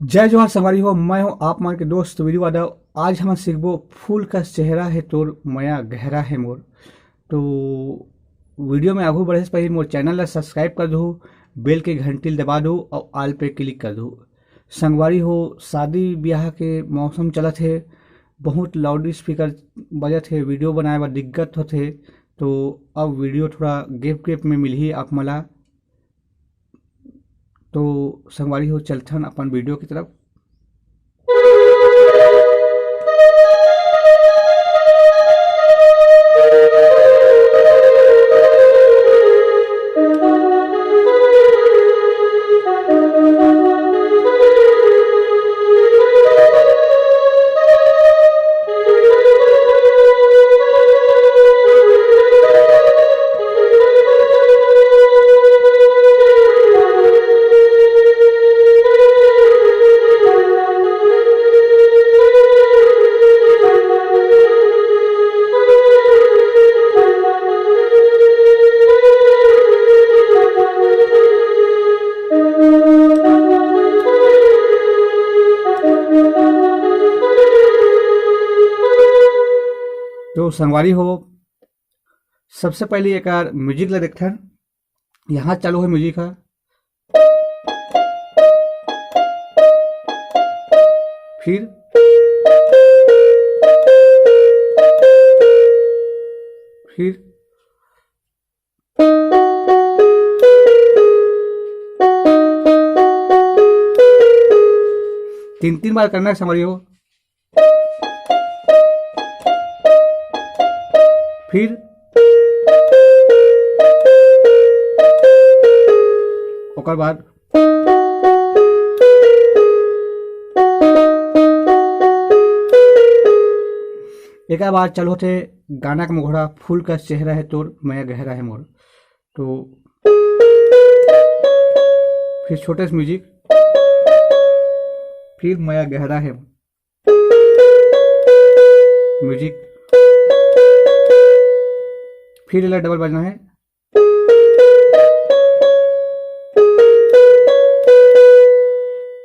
जय जोहार संगवारी हो। मैं हूँ आप मान के दोस्त वीडियो यादव। आज हम सीखबो फूल का चेहरा है तोर माया गहरा है मोर। तो वीडियो में आगू बढ़े से पहले मोर चैनल ला सब्सक्राइब कर दो, बेल के घंटी दबा दो और आल पे क्लिक कर दो। संगवारी हो, शादी ब्याह के मौसम चलत है, बहुत लाउड स्पीकर बजत है, वीडियो बनाए बर दिक्कत होते। तो अब वीडियो थोड़ा गेप गेप में मिलही आप मला। तो संगवारी हो, चलथन अपन वीडियो की तरफ। तो संगवारी हो, सबसे पहले एक म्यूजिक ला देखथन। यहाँ चालू है म्यूजिक है, फिर फिर तीन तीन बार करना है संगवारी हो। फिर ओकर बाद एक बार चलो थे गाना का मुखड़ा, फूल का चेहरा है तोर माया गहरा है मोर। तो फिर छोटे से म्यूजिक, फिर माया गहरा है म्यूजिक, फिर इला डबल बजना है।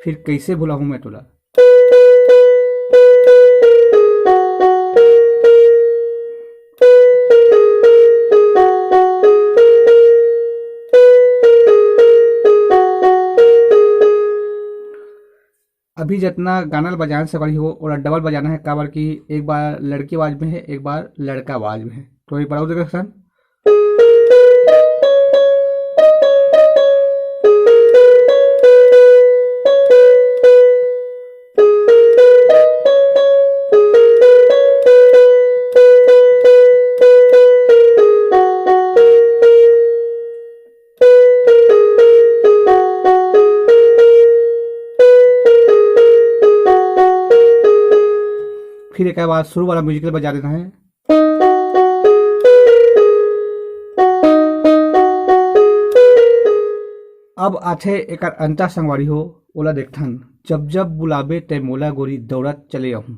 फिर कैसे भूला हूं मैं तुला। अभी जितना गाना बजाने से वाली हो और डबल बजाना है, काबर की एक बार लड़की आवाज में है, एक बार लड़का आवाज में है। तो एक बार और देखो सन। फिर एक बार शुरू वाला म्यूजिक बजा देना है। अब आथे एक अंता संगवारी हो, ओला देखथन। जब जब बुलाबे ते मोला गोरी दौड़त चले आहूं।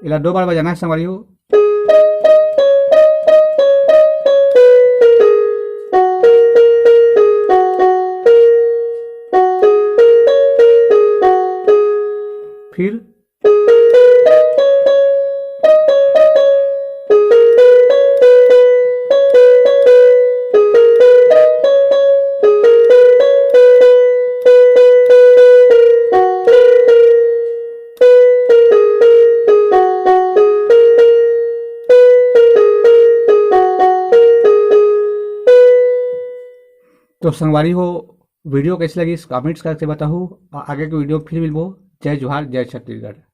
इला दो बार बजाना है संगवारी हो। फिर तो संगवारी हो, वीडियो कैसी लगी कमेंट्स करके बताओ। आगे की वीडियो फिर मिलबो। जय जोहार, जय छत्तीसगढ़।